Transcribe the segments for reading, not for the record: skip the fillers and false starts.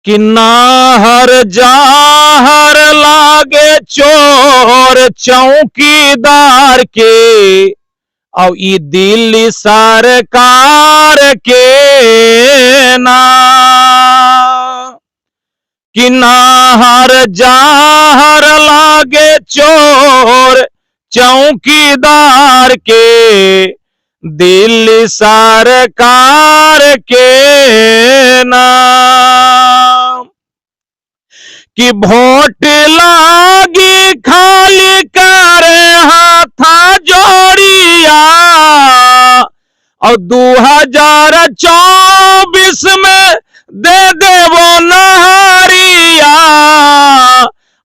कि नाहर जाहर लागे चोर चौकीदार के और ई दिल्ली सरकार के ना कि नाहर जाहर लागे चोर चौकीदार के दिल्ली सरकार के नाम कि वोट लागी खाली करे हाथा जोड़िया और 2024 में दे देवो नहरिया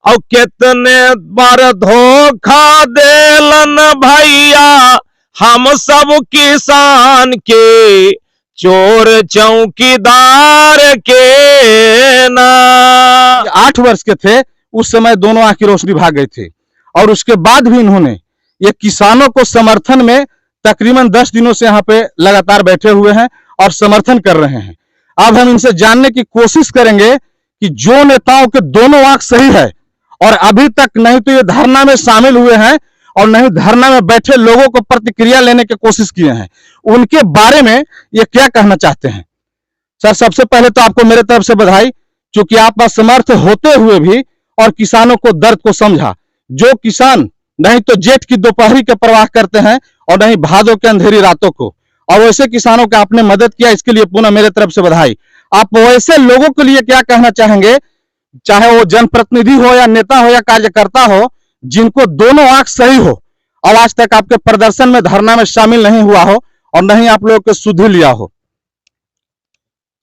और कितने बार धोखा देलन भैया हम सब किसान के चोर चौकीदार के ना। 8 वर्ष के थे उस समय दोनों आंख की रोशनी भाग गई थी और उसके बाद भी इन्होंने ये किसानों को समर्थन में तकरीबन 10 दिनों से यहाँ पे लगातार बैठे हुए हैं और समर्थन कर रहे हैं। अब हम इनसे जानने की कोशिश करेंगे कि जो नेताओं के दोनों आंख सही है और अभी तक नहीं तो ये धरना में शामिल हुए हैं और नहीं धरना में बैठे लोगों को प्रतिक्रिया लेने की कोशिश किए हैं, उनके बारे में ये क्या कहना चाहते हैं। सर, सबसे पहले तो आपको मेरे तरफ से बधाई, क्योंकि आप असमर्थ होते हुए भी और किसानों को दर्द को समझा। जो किसान नहीं तो जेठ की दोपहरी के परवाह करते हैं और नहीं भादों के अंधेरी रातों को, और वैसे किसानों का आपने मदद किया, इसके लिए पुनः मेरे तरफ से बधाई। आप वैसे लोगों के लिए क्या कहना चाहेंगे, चाहे वो जनप्रतिनिधि हो या नेता हो या कार्यकर्ता हो, जिनको दोनों आंख सही हो और आज तक आपके प्रदर्शन में धरना में शामिल नहीं हुआ हो और नहीं आप लोगों के सुधि लिया हो।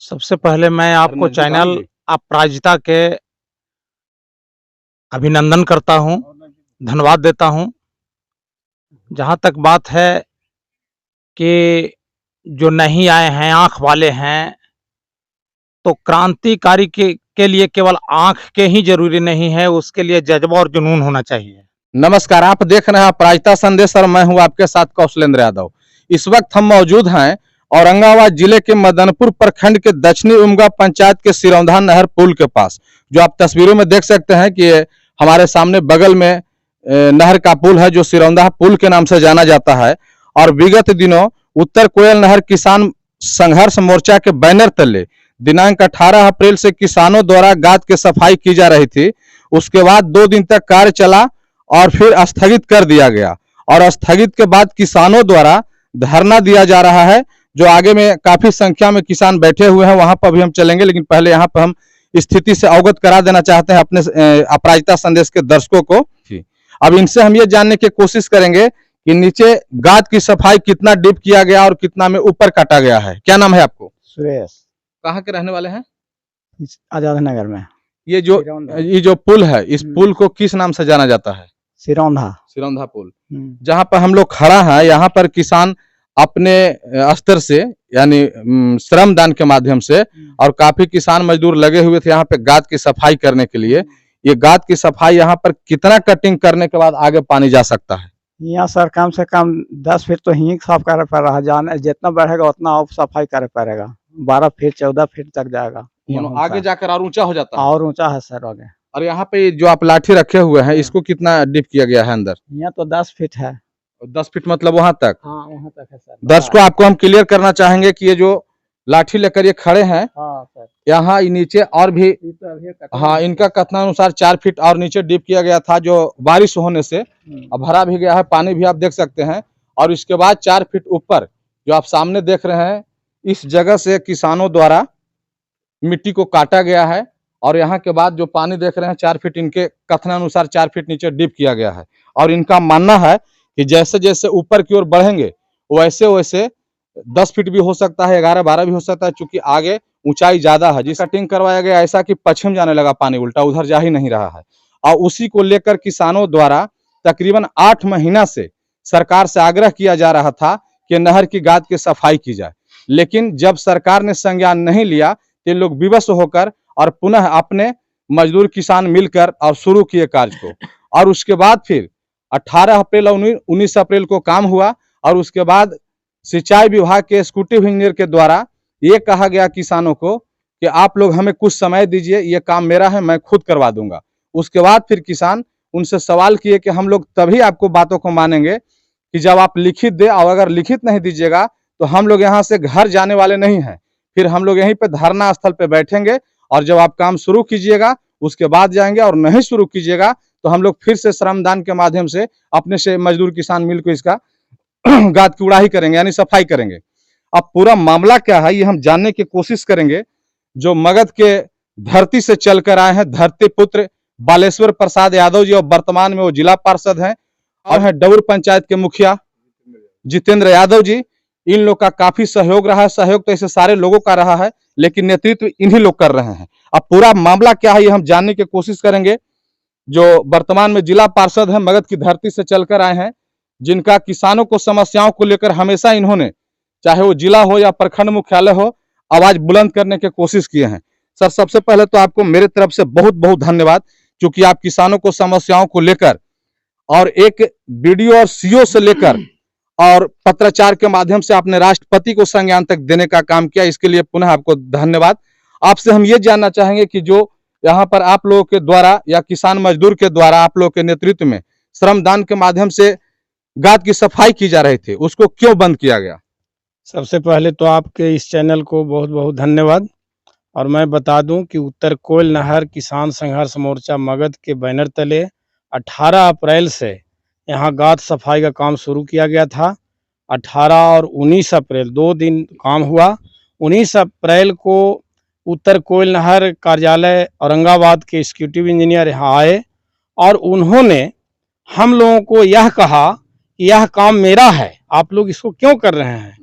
सबसे पहले मैं आपको चैनल अपराजिता के अभिनंदन करता हूं, धन्यवाद देता हूं। जहां तक बात है कि जो नहीं आए हैं आंख वाले हैं, तो क्रांतिकारी के लिए केवल आंख के ही जरूरी नहीं है, उसके लिए जज्बा और जुनून होना चाहिए। नमस्कार, आप देख रहे हैं अपराजिता संदेश और मैं हूं आपके साथ कौशलेंद्र यादव। इस वक्त हम मौजूद हैं औरंगाबाद जिले के मदनपुर प्रखंड के दक्षिणी उमगा पंचायत के सिरौंधा नहर पुल के पास। जो आप तस्वीरों में देख सकते हैं कि हमारे सामने बगल में नहर का पुल है जो सिरौंधा पुल के नाम से जाना जाता है। और विगत दिनों उत्तर कोयल नहर किसान संघर्ष मोर्चा के बैनर तले दिनांक 18 अप्रैल से किसानों द्वारा गाद की सफाई की जा रही थी। उसके बाद 2 दिन तक कार्य चला और फिर स्थगित कर दिया गया, और स्थगित के बाद किसानों द्वारा धरना दिया जा रहा है, जो आगे में काफी संख्या में किसान बैठे हुए हैं, वहां पर भी हम चलेंगे। लेकिन पहले यहाँ पर हम स्थिति से अवगत करा देना चाहते हैं अपने अपराजिता संदेश के दर्शकों को। अब इनसे हम ये जानने की कोशिश करेंगे कि नीचे गाद की सफाई कितना डीप किया गया और कितना में ऊपर काटा गया है। क्या नाम है आपको? सुरेश। कहाँ के रहने वाले हैं? आजाद नगर में। ये जो पुल है, इस पुल को किस नाम से जाना जाता है? सिरौंधा पुल। जहाँ पर हम लोग खड़ा हैं, यहाँ पर किसान अपने स्तर से यानी श्रम दान के माध्यम से, और काफी किसान मजदूर लगे हुए थे यहाँ पे गाद की सफाई करने के लिए। ये गाद की सफाई यहाँ पर कितना कटिंग करने के बाद आगे पानी जा सकता है? यहाँ सर कम से कम 10 फीट तो ही साफ करे पड़ रहा है, जितना बढ़ेगा उतना और सफाई करे पड़ेगा। 12 फीट 14 फीट तक जाएगा, आगे जाकर और ऊंचा हो जाता है। और ऊंचा है सर आगे। और यहाँ पे जो आप लाठी रखे हुए हैं, इसको कितना डीप किया गया है अंदर? यहाँ तो 10 फीट है। 10 फीट मतलब वहां तक? हाँ, वहां तक है सर। दर्शकों, आपको हम क्लियर करना चाहेंगे कि ये जो लाठी लेकर ये खड़े हैं, हाँ सर, यहाँ नीचे और भी, हाँ, इनका कथन अनुसार 4 फीट और नीचे डीप किया गया था, जो बारिश होने से भरा भी गया है, पानी भी आप देख सकते हैं। और इसके बाद 4 फीट ऊपर जो आप सामने देख रहे हैं, इस जगह से किसानों द्वारा मिट्टी को काटा गया है, और यहाँ के बाद जो पानी देख रहे हैं 4 फीट, इनके कथनानुसार 4 फीट नीचे डीप किया गया है। और इनका मानना है कि जैसे जैसे ऊपर की ओर बढ़ेंगे वैसे वैसे 10 फीट भी हो सकता है, 11-12 भी हो सकता है, चूंकि आगे ऊंचाई ज्यादा है। जिस कटिंग करवाया गया ऐसा कि पश्चिम जाने लगा पानी, उल्टा उधर जा ही नहीं रहा है। और उसी को लेकर किसानों द्वारा तकरीबन 8 महीना से सरकार से आग्रह किया जा रहा था कि नहर की गाद की सफाई की जाए। लेकिन जब सरकार ने संज्ञान नहीं लिया तो लोग विवश होकर और पुनः अपने मजदूर किसान मिलकर और शुरू किए कार्य को। और उसके बाद फिर 18 अप्रैल और 19 अप्रैल को काम हुआ, और उसके बाद सिंचाई विभाग के एग्जीक्यूटिव इंजीनियर के द्वारा ये कहा गया किसानों को कि आप लोग हमें कुछ समय दीजिए, ये काम मेरा है, मैं खुद करवा दूंगा। उसके बाद फिर किसान उनसे सवाल किए कि हम लोग तभी आपको बातों को मानेंगे कि जब आप लिखित दे, और अगर लिखित नहीं दीजिएगा तो हम लोग यहाँ से घर जाने वाले नहीं हैं, फिर हम लोग यहीं पे धरना स्थल पे बैठेंगे और जब आप काम शुरू कीजिएगा उसके बाद जाएंगे, और नहीं शुरू कीजिएगा तो हम लोग फिर से श्रमदान के माध्यम से अपने से मजदूर किसान मिल को इसका गाद की उड़ाही करेंगे, यानी सफाई करेंगे। अब पूरा मामला क्या है ये हम जानने की कोशिश करेंगे। जो मगध के धरती से चलकर आए हैं, धरती पुत्र बालेश्वर प्रसाद यादव जी, और वर्तमान में वो जिला पार्षद हैं और हैं डौर पंचायत के मुखिया जितेंद्र यादव जी। इन लोग का काफी सहयोग रहा है। सहयोग तो ऐसे सारे लोगों का रहा है, लेकिन नेतृत्व इन्हीं लोग कर रहे हैं। अब पूरा मामला क्या है ये हम जानने की कोशिश करेंगे। जो वर्तमान में जिला पार्षद हैं, मगध की धरती से चलकर आए हैं, जिनका किसानों को समस्याओं को लेकर हमेशा इन्होंने, चाहे वो जिला हो या प्रखंड मुख्यालय हो, आवाज बुलंद करने की कोशिश किए हैं। सर, सबसे पहले तो आपको मेरे तरफ से बहुत बहुत धन्यवाद, क्योंकि आप किसानों को समस्याओं को लेकर और एक बीडीओ और सीओ से लेकर और पत्राचार के माध्यम से आपने राष्ट्रपति को संज्ञान तक देने का काम किया। इसके लिए पुनः आपको धन्यवाद। आपसे हम ये जानना चाहेंगे कि जो यहाँ पर आप लोगों के द्वारा या किसान मजदूर के द्वारा आप लोगों के नेतृत्व में श्रमदान के माध्यम से गाद की सफाई की जा रही थी, उसको क्यों बंद किया गया? सबसे पहले तो आपके इस चैनल को बहुत बहुत धन्यवाद। और मैं बता दूं कि उत्तर कोयल नहर किसान संघर्ष मोर्चा मगध के बैनर तले 18 अप्रैल से यहाँ गाद सफाई का काम शुरू किया गया था। 18 और 19 अप्रैल 2 दिन काम हुआ। 19 अप्रैल को उत्तर कोयल नहर कार्यालय औरंगाबाद के एग्जीक्यूटिव इंजीनियर यहाँ आए और उन्होंने हम लोगों को यह कहा कि यह काम मेरा है, आप लोग इसको क्यों कर रहे हैं।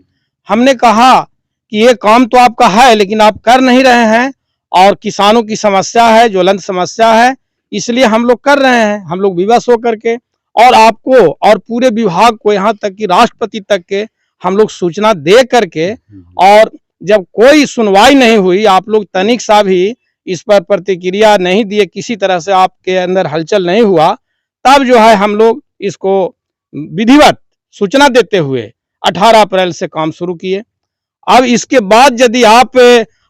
हमने कहा कि ये काम तो आपका है लेकिन आप कर नहीं रहे हैं, और किसानों की समस्या है, ज्वलंत समस्या है, इसलिए हम लोग कर रहे हैं। हम लोग विवश होकर के और आपको और पूरे विभाग को, यहाँ तक कि राष्ट्रपति तक के हम लोग सूचना दे करके, और जब कोई सुनवाई नहीं हुई, आप लोग तनिक सा भी इस पर प्रतिक्रिया नहीं दिए, किसी तरह से आपके अंदर हलचल नहीं हुआ, तब जो है हम लोग इसको विधिवत सूचना देते हुए 18 अप्रैल से काम शुरू किए। अब इसके बाद यदि आप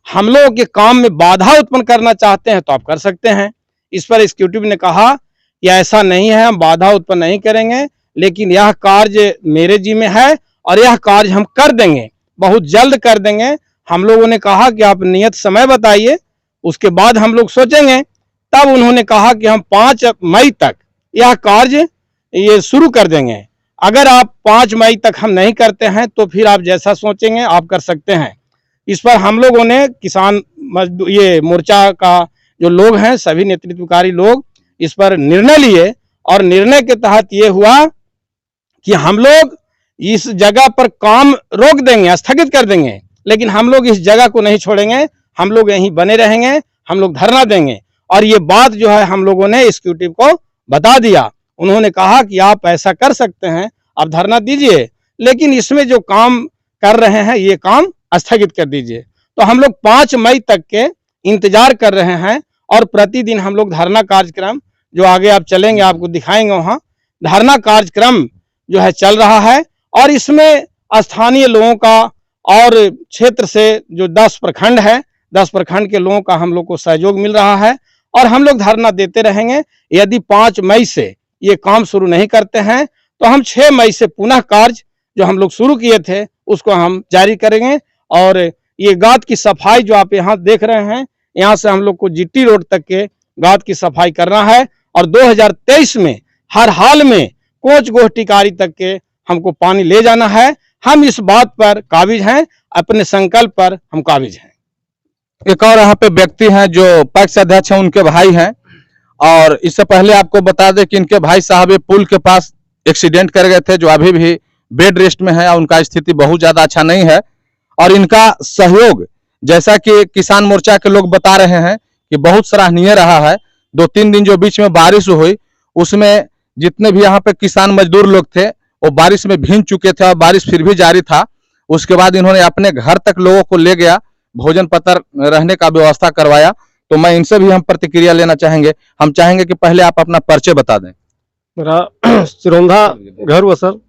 हम लोगों के काम में बाधा उत्पन्न करना चाहते हैं तो आप कर सकते हैं। इस पर एग्जीक्यूटिव ने कहा कि ऐसा नहीं है, हम बाधा उत्पन्न नहीं करेंगे, लेकिन यह कार्य मेरे जिम्मे है और यह कार्य हम कर देंगे, बहुत जल्द कर देंगे। हम लोगों ने कहा कि आप नियत समय बताइए, उसके बाद हम लोग सोचेंगे। तब उन्होंने कहा कि हम 5 मई तक यह कार्य ये शुरू कर देंगे। अगर आप 5 मई तक हम नहीं करते हैं तो फिर आप जैसा सोचेंगे आप कर सकते हैं। इस पर हम लोगों ने किसान मजदूर ये मोर्चा का जो लोग हैं, सभी नेतृत्वकारी लोग इस पर निर्णय लिए, और निर्णय के तहत ये हुआ कि हम लोग इस जगह पर काम रोक देंगे, स्थगित कर देंगे, लेकिन हम लोग इस जगह को नहीं छोड़ेंगे, हम लोग यहीं बने रहेंगे, हम लोग धरना देंगे। और ये बात जो है हम लोगों ने एग्जीक्यूटिव को बता दिया। उन्होंने कहा कि आप ऐसा कर सकते हैं, आप धरना दीजिए, लेकिन इसमें जो काम कर रहे हैं ये काम स्थगित कर दीजिए। तो हम लोग 5 मई तक के इंतजार कर रहे हैं, और प्रतिदिन हम लोग धरना कार्यक्रम जो आगे आप चलेंगे आपको दिखाएंगे, वहाँ धरना कार्यक्रम जो है चल रहा है। और इसमें स्थानीय लोगों का और क्षेत्र से जो 10 प्रखंड है, 10 प्रखंड के लोगों का हम लोग को सहयोग मिल रहा है, और हम लोग धरना देते रहेंगे। यदि 5 मई से ये काम शुरू नहीं करते हैं तो हम 6 मई से पुनः कार्य जो हम लोग शुरू किए थे उसको हम जारी करेंगे। और ये गाद की सफाई जो आप यहाँ देख रहे हैं, यहाँ से हम लोग को जीटी रोड तक के गाद की सफाई करना है, और 2023 में हर हाल में कोच गोष्ठीकारी तक के हमको पानी ले जाना है। हम इस बात पर काबिज हैं, अपने संकल्प पर हम काबिज हैं। एक और यहाँ पे व्यक्ति हैं जो पैक्स अध्यक्ष हैं, उनके भाई हैं, और इससे पहले आपको बता दें कि इनके भाई साहब ये पुल के पास एक्सीडेंट कर गए थे, जो अभी भी बेड रेस्ट में है, और उनका स्थिति बहुत ज्यादा अच्छा नहीं है। और इनका सहयोग, जैसा कि किसान मोर्चा के लोग बता रहे हैं, कि बहुत सराहनीय रहा है। 2-3 दिन जो बीच में बारिश हुई, उसमें जितने भी यहाँ पे किसान मजदूर लोग थे वो बारिश में भीग चुके थे, और बारिश फिर भी जारी था। उसके बाद इन्होंने अपने घर तक लोगों को ले गया, भोजन पत्र रहने का व्यवस्था करवाया। तो मैं इनसे भी हम प्रतिक्रिया लेना चाहेंगे। हम चाहेंगे कि पहले आप अपना परिचय बता दें। मेरा सिरौंधा घर हुआ सर।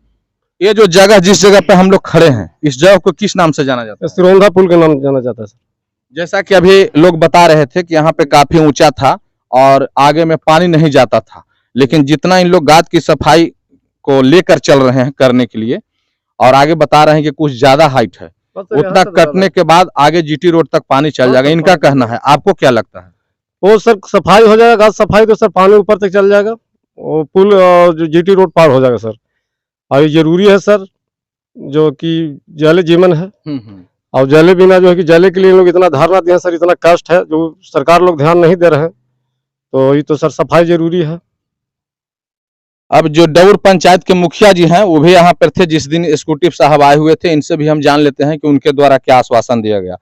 ये जो जगह, जिस जगह पे हम लोग खड़े हैं, इस जगह को किस नाम से जाना जाता है? सिरौंधा पुल के नाम जाना जाता है सर। जैसा कि अभी लोग बता रहे थे कि यहाँ पे काफी ऊंचा था और आगे में पानी नहीं जाता था, लेकिन जितना इन लोग गाद की सफाई को लेकर चल रहे हैं करने के लिए, और आगे बता रहे हैं कि कुछ ज्यादा हाइट है, उतना कटने के बाद आगे जीटी रोड तक पानी चल जाएगा, इनका कहना है। आपको क्या लगता है? वो सर सफाई हो जाएगा, घास सफाई तो सर पानी ऊपर तक चल जाएगा, वो पुल और जो जीटी रोड पार हो जाएगा सर। और ये जरूरी है सर, जो कि जल जीवन है, और जले बिना जो है कि जले के लिए लोग इतना धरना दिए सर, इतना कष्ट है जो सरकार लोग ध्यान नहीं दे रहे हैं, तो ये तो सर सफाई जरूरी है। अब जो डौर पंचायत के मुखिया जी हैं वो भी यहाँ पर थे जिस दिन स्कूटी साहब आए हुए थे, इनसे भी हम जान लेते हैं कि उनके द्वारा क्या आश्वासन दिया गया।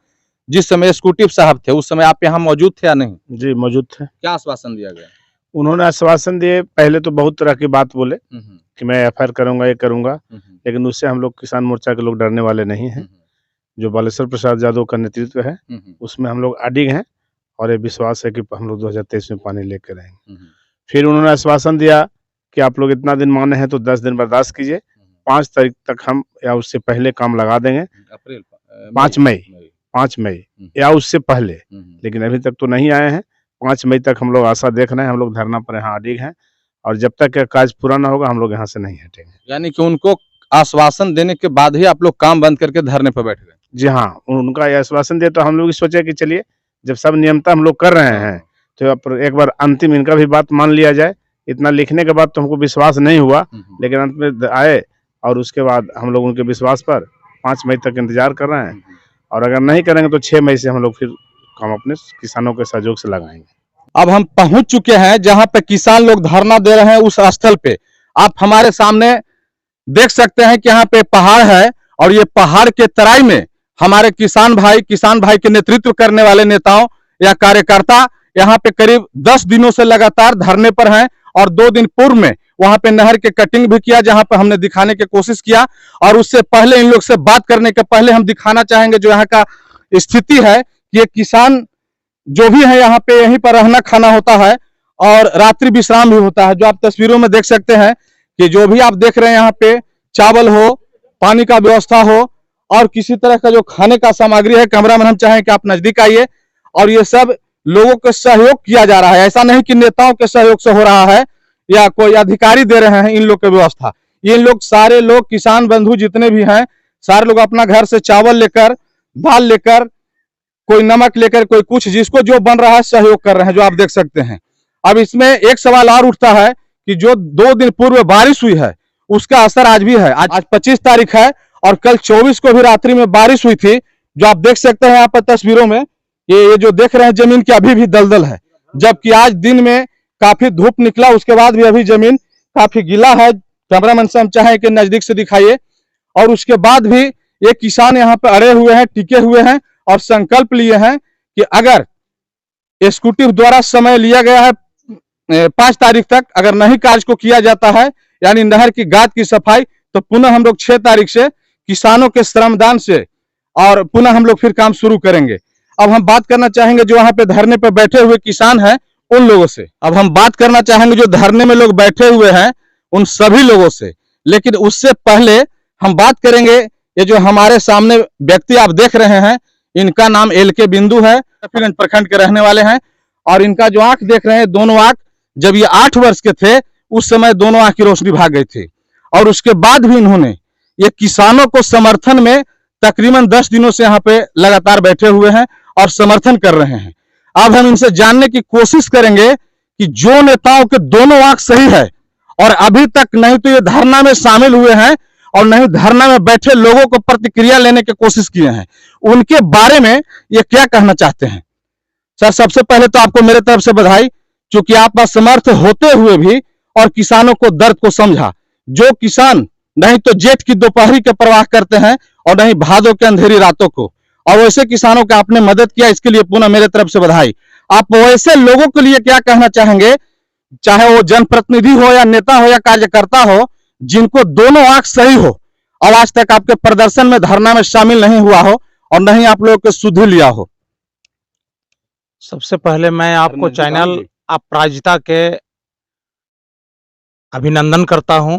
जिस समय स्कूटी साहब थे उस समय आप यहाँ मौजूद थे या नहीं? जी मौजूद थे। क्या आश्वासन दिया गया? उन्होंने आश्वासन दिए, पहले तो बहुत तरह की बात बोले कि मैं एफआईआर करूंगा, ये करूंगा, लेकिन उससे हम लोग किसान मोर्चा के लोग डरने वाले नहीं हैं। जो बालेश्वर प्रसाद यादव का नेतृत्व है उसमें हम लोग अडिग हैं और ये विश्वास है कि हम लोग 2023 में पानी लेकर आएंगे। फिर उन्होंने आश्वासन दिया कि आप लोग इतना दिन माने हैं तो 10 दिन बर्दाश्त कीजिए, 5 तारीख तक हम या उससे पहले काम लगा देंगे, 5 मई या उससे पहले, लेकिन अभी तक तो नहीं आए हैं। 5 मई तक हम लोग आशा देख रहे हैं, हम लोग धरना पर यहाँ अडिग हैं और जब तक यह कार्य पूरा ना होगा हम लोग यहाँ से नहीं हटेंगे। यानी कि उनको आश्वासन देने के बाद ही आप लोग काम बंद करके धरने पर बैठ गए? जी हाँ, उनका यह आश्वासन दिया तो हम लोग सोचे कि चलिए जब सब नियमता हम लोग कर रहे हैं तो एक बार अंतिम इनका भी बात मान लिया जाए। इतना लिखने के बाद तो हमको विश्वास नहीं हुआ, लेकिन अंत में आए और उसके बाद हम लोग उनके विश्वास पर 5 मई तक इंतजार कर रहे हैं, और अगर नहीं करेंगे तो 6 मई से हम लोग फिर काम अपने किसानों के सहयोग से लगाएंगे। अब हम पहुंच चुके हैं जहां पे किसान लोग धरना दे रहे हैं, उस स्थल पे आप हमारे सामने देख सकते हैं कि यहाँ पे पहाड़ है और ये पहाड़ के तराई में हमारे किसान भाई के नेतृत्व करने वाले नेताओं या कार्यकर्ता यहाँ पे करीब 10 दिनों से लगातार धरने पर हैं। और 2 दिन पूर्व में वहां पे नहर के कटिंग भी किया, जहां पे हमने दिखाने की कोशिश किया। और उससे पहले इन लोग से बात करने के पहले हम दिखाना चाहेंगे जो यहाँ का स्थिति है कि ये किसान जो भी है यहाँ पे यहीं पर रहना खाना होता है और रात्रि विश्राम भी होता है। जो आप तस्वीरों में देख सकते हैं कि जो भी आप देख रहे हैं यहाँ पे चावल हो, पानी का व्यवस्था हो और किसी तरह का जो खाने का सामग्री है, कैमरामैन हम चाहें कि आप नजदीक आइए, और ये सब लोगों के सहयोग किया जा रहा है। ऐसा नहीं कि नेताओं के सहयोग से हो रहा है या कोई अधिकारी दे रहे हैं इन लोग की व्यवस्था। ये लोग सारे लोग किसान बंधु जितने भी हैं सारे लोग अपना घर से चावल लेकर, दाल लेकर, कोई नमक लेकर, कोई कुछ, जिसको जो बन रहा है सहयोग कर रहे हैं, जो आप देख सकते हैं। अब इसमें एक सवाल और उठता है कि जो 2 दिन पूर्व बारिश हुई है उसका असर आज भी है। आज 25 तारीख है और कल 24 को भी रात्रि में बारिश हुई थी। जो आप देख सकते हैं यहाँ पर तस्वीरों में, ये जो देख रहे हैं जमीन की अभी भी दलदल है, जबकि आज दिन में काफी धूप निकला, उसके बाद भी अभी जमीन काफी गीला है। कैमरामैन से हम चाहें कि नजदीक से दिखाइए। और उसके बाद भी ये किसान यहाँ पे अड़े हुए हैं, टिके हुए हैं और संकल्प लिए हैं कि अगर एग्जीक्यूटिव द्वारा समय लिया गया है 5 तारीख तक, अगर नहीं कार्य को किया जाता है यानी नहर की गाद की सफाई, तो पुनः हम लोग 6 तारीख से किसानों के श्रमदान से और पुनः हम लोग फिर काम शुरू करेंगे। अब हम बात करना चाहेंगे जो वहां पे धरने पे बैठे हुए किसान हैं उन लोगों से। अब हम बात करना चाहेंगे जो धरने में लोग बैठे हुए हैं उन सभी लोगों से, लेकिन उससे पहले हम बात करेंगे ये जो हमारे सामने व्यक्ति आप देख रहे हैं, इनका नाम एलके बिंदु है, रफीगंज प्रखंड के रहने वाले हैं। और इनका जो आंख देख रहे हैं, दोनों आंख जब ये 8 वर्ष के थे उस समय दोनों आंख की रोशनी भाग गई थी, और उसके बाद भी इन्होंने ये किसानों को समर्थन में तकरीबन 10 दिनों से यहाँ पे लगातार बैठे हुए हैं और समर्थन कर रहे हैं। अब हम इनसे जानने की कोशिश करेंगे कि जो नेताओं के दोनों आंख सही है और अभी तक नहीं तो ये धरना में शामिल हुए हैं और नहीं धरना में बैठे लोगों को प्रतिक्रिया लेने की कोशिश किए हैं, उनके बारे में ये क्या कहना चाहते हैं। सर, सबसे पहले तो आपको मेरे तरफ से बधाई, क्योंकि आप असमर्थ होते हुए भी और किसानों को दर्द को समझा। जो किसान नहीं तो जेठ की दोपहरी के परवाह करते हैं और नहीं भादों के अंधेरी रातों को, और वैसे किसानों का आपने मदद किया, इसके लिए पुनः मेरे तरफ से बधाई। आप वैसे लोगों के लिए क्या कहना चाहेंगे, चाहे वो जनप्रतिनिधि हो या नेता हो या कार्यकर्ता हो, जिनको दोनों आंख सही हो और आज तक आपके प्रदर्शन में धरना में शामिल नहीं हुआ हो और नहीं आप लोगों के सुधि लिया हो। सबसे पहले मैं आपको चैनल अपराजिता के अभिनंदन करता हूं,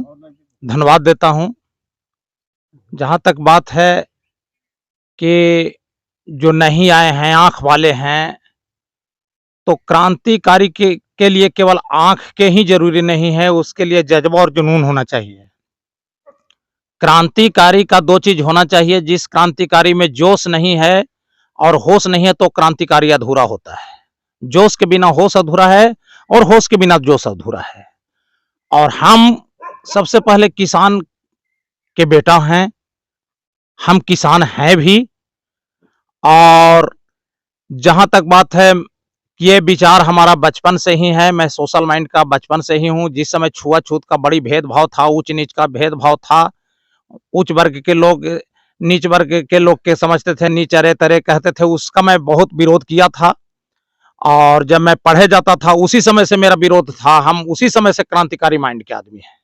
धन्यवाद देता हूं। जहां तक बात है कि जो नहीं आए हैं, आंख वाले हैं, तो क्रांतिकारी के लिए केवल आंख के ही जरूरी नहीं है, उसके लिए जज्बा और जुनून होना चाहिए। क्रांतिकारी का दो चीज होना चाहिए। जिस क्रांतिकारी में जोश नहीं है और होश नहीं है तो क्रांतिकारी अधूरा होता है। जोश के बिना होश अधूरा है और होश के बिना जोश अधूरा है। और हम सबसे पहले किसान के बेटा हैं, हम किसान हैं भी। और जहां तक बात है, ये विचार हमारा बचपन से ही है। मैं सोशल माइंड का बचपन से ही हूं। जिस समय छुआछूत का बड़ी भेदभाव था, ऊंच नीच का भेदभाव था, उच्च वर्ग के लोग नीच वर्ग के लोग के समझते थे, नीच अरे तरे कहते थे, उसका मैं बहुत विरोध किया था। और जब मैं पढ़े जाता था उसी समय से मेरा विरोध था। हम उसी समय से क्रांतिकारी माइंड के आदमी हैं।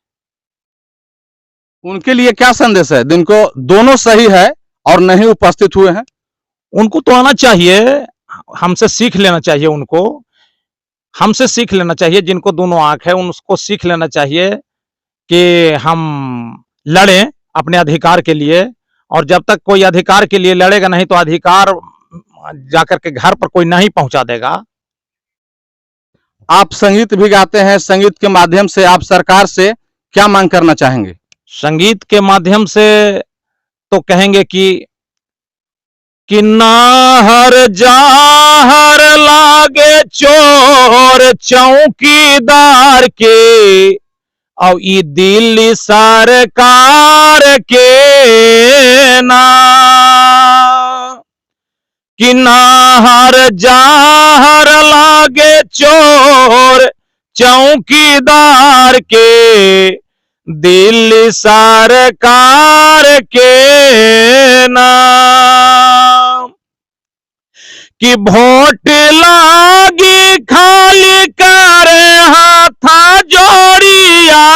उनके लिए क्या संदेश है जिनको दोनों सही है और नहीं उपस्थित हुए हैं? उनको तो आना चाहिए, हमसे सीख लेना चाहिए। उनको हमसे सीख लेना चाहिए। जिनको दोनों आंख है उनको सीख लेना चाहिए कि हम लड़ें अपने अधिकार के लिए। और जब तक कोई अधिकार के लिए लड़ेगा नहीं तो अधिकार जाकर के घर पर कोई नहीं पहुंचा देगा। आप संगीत भी गाते हैं, संगीत के माध्यम से आप सरकार से क्या मांग करना चाहेंगे? संगीत के माध्यम से तो कहेंगे कि नाहर जाहर लागे चोर चौकीदार के, और ई दिल्ली सरकार के ना, कि नाहर जाहर लागे चोर चौकीदार के, दिल्ली सरकार के नाम, कि वोट लागी खाली करे हाथा जोड़िया,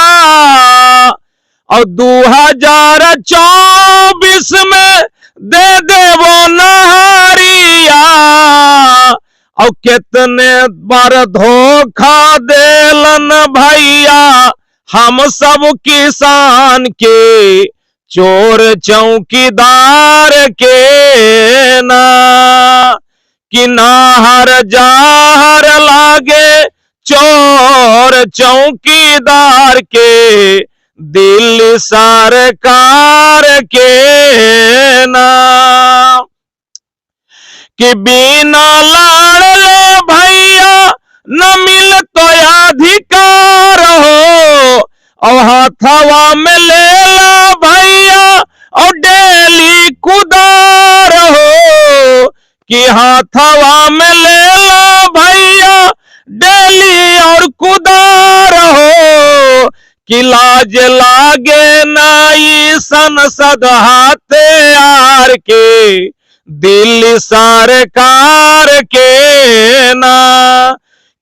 और 2024 में दे देवो नहरिया, और कितने बार धोखा देलन भैया हम सब किसान के, चोर चौकीदार के ना, कि नाहर जाहर लागे चोर चौकीदार के, दिल्ली सरकार के ना, कि बिना लाड़ले भैया न मिल तो अधिकार हो, और हाथवा में ले ला भैया और डेली कुदार हो, कि हाथवा में ले ला भैया डेली और कुदार हो, कि लाज लागे नाई संसद हाथे यार के, दिल्ली सरकार के ना,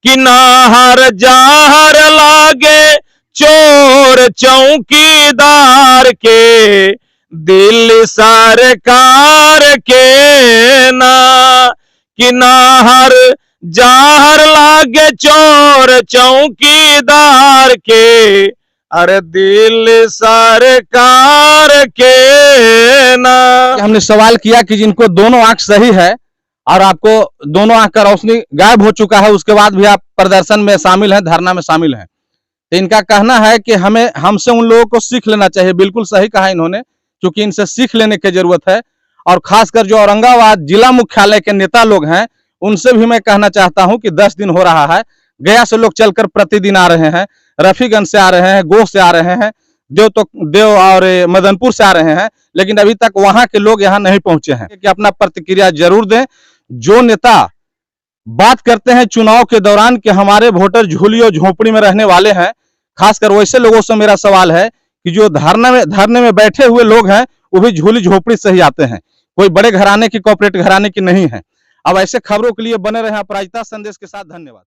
कि नाहर जाहर लागे चोर चौकीदार के, दिल्ली सरकार के ना, कि नाहर जाहर लागे चोर चौकीदार के, अरे दिल्ली सरकार के ना। हमने सवाल किया कि जिनको दोनों आंख सही है और आपको दोनों आंख का रोशनी गायब हो चुका है, उसके बाद भी आप प्रदर्शन में शामिल हैं, धरना में शामिल हैं, तो इनका कहना है कि हमसे उन लोगों को सीख लेना चाहिए। बिल्कुल सही कहा इन्होंने, क्योंकि इनसे सीख लेने की जरूरत है। और खासकर जो औरंगाबाद जिला मुख्यालय के नेता लोग हैं, उनसे भी मैं कहना चाहता हूं कि 10 दिन हो रहा है, गया से लोग चलकर प्रतिदिन आ रहे हैं, रफीगंज से आ रहे हैं, गोह से आ रहे हैं, देव और मदनपुर से आ रहे हैं, लेकिन अभी तक वहां के लोग यहाँ नहीं पहुंचे हैं। कि अपना प्रतिक्रिया जरूर दें। जो नेता बात करते हैं चुनाव के दौरान कि हमारे वोटर झोली और झोपड़ी में रहने वाले हैं, खासकर वैसे लोगों से मेरा सवाल है कि जो धरने में बैठे हुए लोग हैं वो भी झोली झोपड़ी से ही आते हैं, कोई बड़े घराने की, कॉर्पोरेट घराने की नहीं है। अब ऐसे खबरों के लिए बने रहे अपराजिता संदेश के साथ। धन्यवाद।